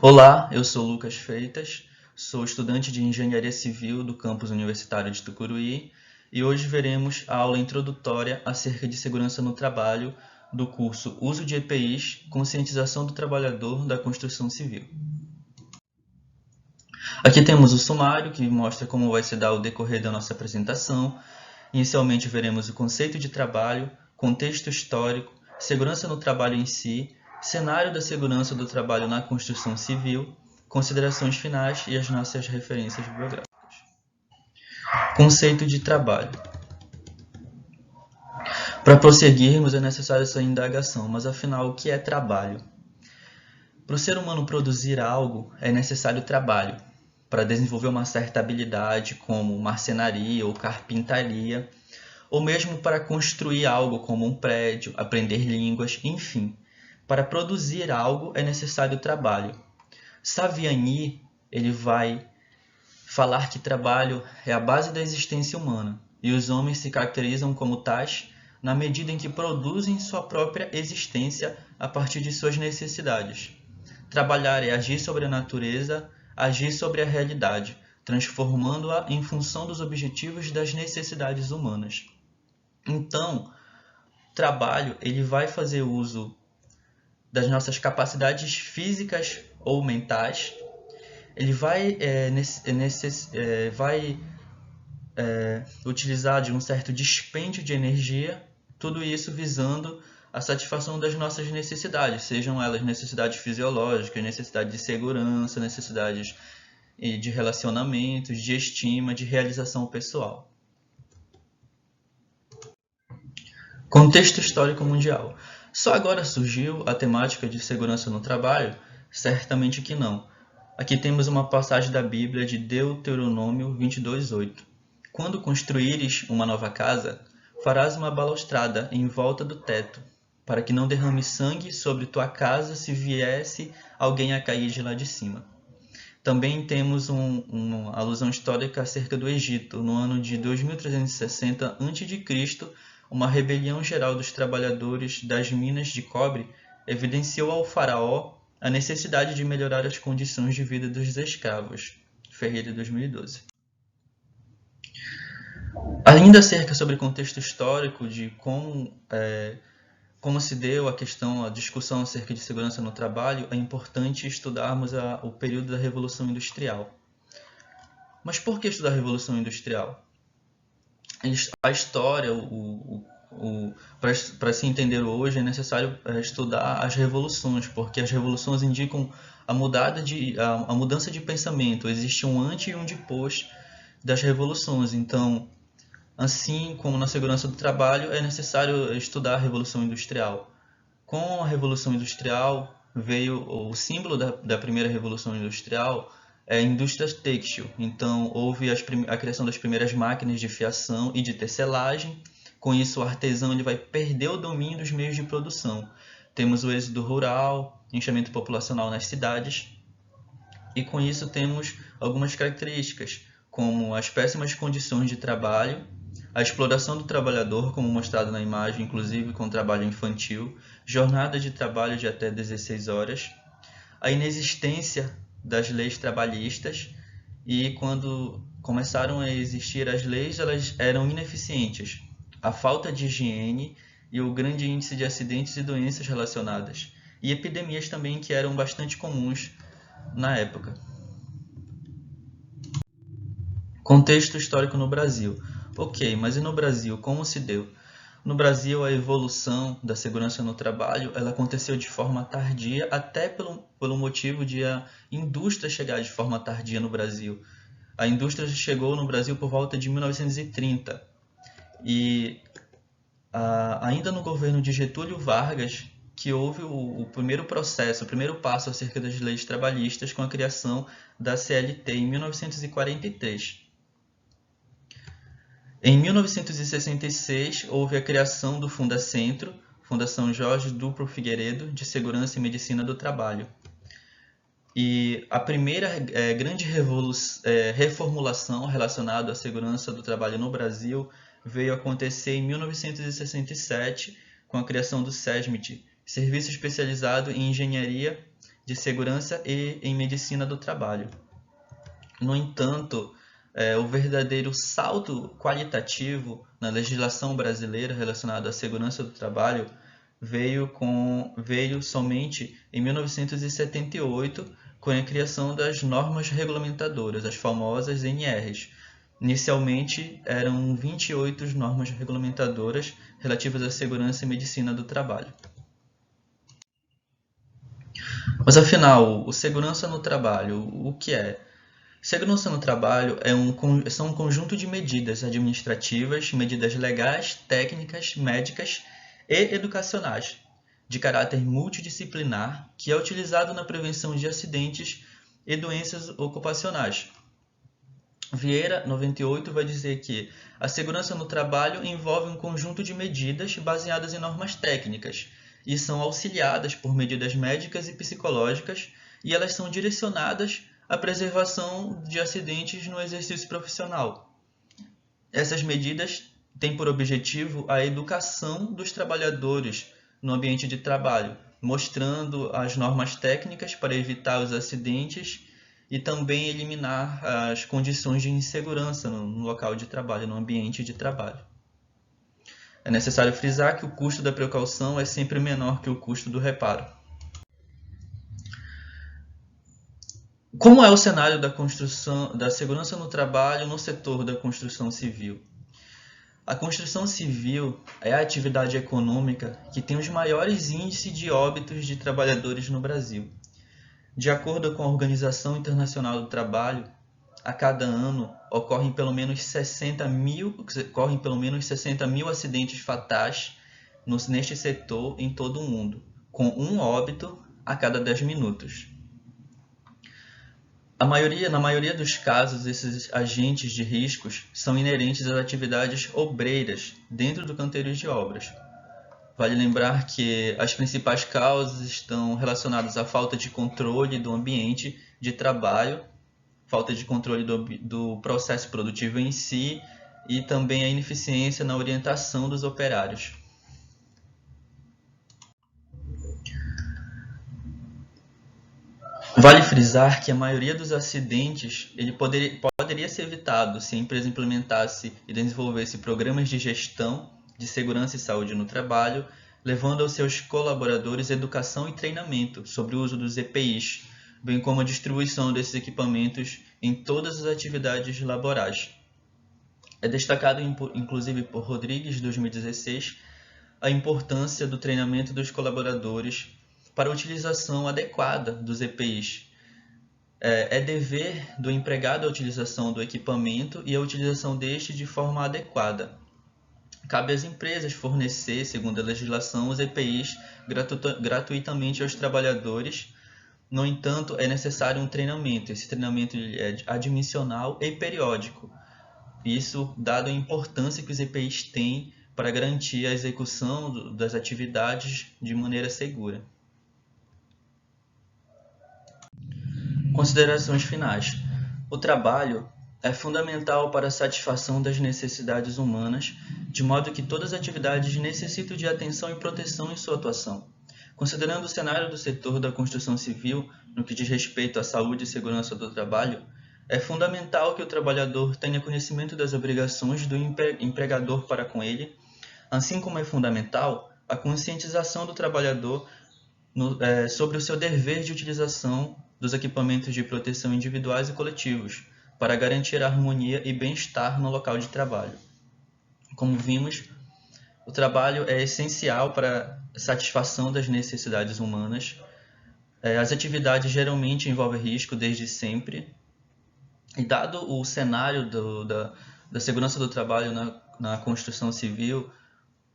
Olá, eu sou Lucas Freitas, sou estudante de Engenharia Civil do campus universitário de Tucuruí e hoje veremos a aula introdutória acerca de segurança no trabalho do curso Uso de EPIs, Conscientização do Trabalhador da Construção Civil. Aqui temos o sumário que mostra como vai se dar o decorrer da nossa apresentação. Inicialmente veremos o conceito de trabalho, contexto histórico, segurança no trabalho em si, cenário da segurança do trabalho na construção civil, considerações finais e as nossas referências bibliográficas. Conceito de trabalho. Para prosseguirmos é necessário essa indagação, mas afinal, o que é trabalho? Para o ser humano produzir algo, é necessário trabalho. Para desenvolver uma certa habilidade, como marcenaria ou carpintaria, ou mesmo para construir algo como um prédio, aprender línguas, enfim. Para produzir algo é necessário trabalho. Saviani, ele vai falar que trabalho é a base da existência humana, e os homens se caracterizam como tais na medida em que produzem sua própria existência a partir de suas necessidades. Trabalhar é agir sobre a natureza, agir sobre a realidade, transformando-a em função dos objetivos e das necessidades humanas. Então, trabalho ele vai fazer uso das nossas capacidades físicas ou mentais, ele vai, utilizar de um certo dispêndio de energia, tudo isso visando a satisfação das nossas necessidades, sejam elas necessidades fisiológicas, necessidades de segurança, necessidades de relacionamentos, de estima, de realização pessoal. Contexto histórico mundial. Só agora surgiu a temática de segurança no trabalho? Certamente que não. Aqui temos uma passagem da Bíblia de Deuteronômio 22:8. Quando construíres uma nova casa, farás uma balaustrada em volta do teto, para que não derrame sangue sobre tua casa se viesse alguém a cair de lá de cima. Também temos uma alusão histórica acerca do Egito. No ano de 2360 a.C., uma rebelião geral dos trabalhadores das minas de cobre evidenciou ao faraó a necessidade de melhorar as condições de vida dos escravos. Ferreira, 2012. Ainda acerca sobre contexto histórico de como se deu a discussão acerca de segurança no trabalho, é importante estudarmos o período da Revolução Industrial. Mas por que estudar a Revolução Industrial? A história, para se entender hoje, é necessário estudar as revoluções, porque as revoluções indicam a mudança de pensamento. Existe um antes e um depois das revoluções. Então, assim como na segurança do trabalho, é necessário estudar a Revolução Industrial. Com a Revolução Industrial veio o símbolo da primeira Revolução Industrial, é a indústria têxtil. Então, houve a criação das primeiras máquinas de fiação e de tecelagem. Com isso, o artesão ele vai perder o domínio dos meios de produção. Temos o êxodo rural, incremento populacional nas cidades. E com isso temos algumas características, como as péssimas condições de trabalho, a exploração do trabalhador, como mostrado na imagem, inclusive com trabalho infantil, jornada de trabalho de até 16 horas, a inexistência das leis trabalhistas, e quando começaram a existir as leis, elas eram ineficientes, a falta de higiene e o grande índice de acidentes e doenças relacionadas, e epidemias também que eram bastante comuns na época. Contexto histórico no Brasil. Ok, mas e no Brasil, como se deu? No Brasil, a evolução da segurança no trabalho ela aconteceu de forma tardia, até pelo motivo de a indústria chegar de forma tardia no Brasil. A indústria chegou no Brasil por volta de 1930 e ainda no governo de Getúlio Vargas que houve o primeiro processo, o primeiro passo acerca das leis trabalhistas com a criação da CLT em 1943. Em 1966, houve a criação do Fundacentro, Fundação Jorge Duplo Figueiredo, de Segurança e Medicina do Trabalho. E a primeira grande reformulação relacionada à segurança do trabalho no Brasil veio acontecer em 1967, com a criação do SESMIT, Serviço Especializado em Engenharia de segurança e em medicina do trabalho. No entanto, o verdadeiro salto qualitativo na legislação brasileira relacionado à segurança do trabalho veio somente em 1978, com a criação das normas regulamentadoras, as famosas NRs. Inicialmente, eram 28 normas regulamentadoras relativas à segurança e medicina do trabalho. Mas afinal, o segurança no trabalho, o que é? Segurança no trabalho são um conjunto de medidas administrativas, medidas legais, técnicas, médicas e educacionais, de caráter multidisciplinar, que é utilizado na prevenção de acidentes e doenças ocupacionais. Vieira, 98, vai dizer que a segurança no trabalho envolve um conjunto de medidas baseadas em normas técnicas e são auxiliadas por medidas médicas e psicológicas, e elas são direcionadas à preservação de acidentes no exercício profissional. Essas medidas têm por objetivo a educação dos trabalhadores no ambiente de trabalho, mostrando as normas técnicas para evitar os acidentes e também eliminar as condições de insegurança no local de trabalho, no ambiente de trabalho. É necessário frisar que o custo da precaução é sempre menor que o custo do reparo. Como é o cenário da segurança no trabalho no setor da construção civil? A construção civil é a atividade econômica que tem os maiores índices de óbitos de trabalhadores no Brasil. De acordo com a Organização Internacional do Trabalho, a cada ano ocorrem pelo menos 60 mil acidentes fatais neste setor em todo o mundo, com um óbito a cada 10 minutos. Na maioria dos casos, esses agentes de riscos são inerentes às atividades obreiras dentro do canteiro de obras. Vale lembrar que as principais causas estão relacionadas à falta de controle do ambiente de trabalho, falta de controle do processo produtivo em si e também a ineficiência na orientação dos operários. Vale frisar que a maioria dos acidentes poderia ser evitado se a empresa implementasse e desenvolvesse programas de gestão de segurança e saúde no trabalho, levando aos seus colaboradores educação e treinamento sobre o uso dos EPIs, bem como a distribuição desses equipamentos em todas as atividades laborais. É destacado, inclusive por Rodrigues, 2016, a importância do treinamento dos colaboradores para a utilização adequada dos EPIs. É dever do empregado a utilização do equipamento e a utilização deste de forma adequada. Cabe às empresas fornecer, segundo a legislação, os EPIs gratuitamente aos trabalhadores. No entanto, é necessário um treinamento. Esse treinamento é admissional e periódico. Isso dado a importância que os EPIs têm para garantir a execução das atividades de maneira segura. Considerações finais. O trabalho é fundamental para a satisfação das necessidades humanas, de modo que todas as atividades necessitam de atenção e proteção em sua atuação. Considerando o cenário do setor da construção civil, no que diz respeito à saúde e segurança do trabalho, é fundamental que o trabalhador tenha conhecimento das obrigações do empregador para com ele, assim como é fundamental a conscientização do trabalhador sobre o seu dever de utilização dos equipamentos de proteção individuais e coletivos, para garantir a harmonia e bem-estar no local de trabalho. Como vimos, o trabalho é essencial para a satisfação das necessidades humanas. As atividades geralmente envolvem risco desde sempre, e dado o cenário da segurança do trabalho na construção civil,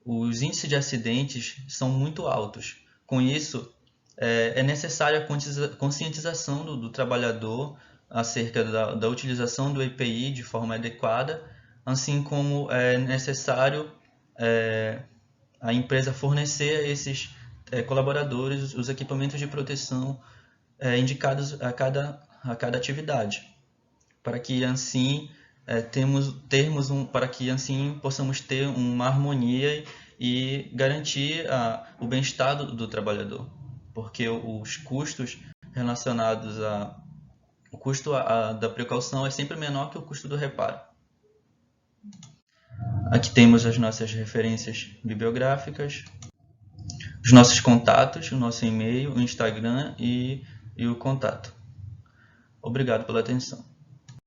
os índices de acidentes são muito altos. Com isso, é necessária a conscientização do trabalhador acerca da utilização do EPI de forma adequada, assim como é necessário a empresa fornecer a esses colaboradores os equipamentos de proteção indicados a cada atividade, para que assim possamos ter uma harmonia e garantir o bem-estar do trabalhador, porque os custos relacionados a o custo da precaução é sempre menor que o custo do reparo. Aqui temos as nossas referências bibliográficas, os nossos contatos, o nosso e-mail, o Instagram e o contato. Obrigado pela atenção.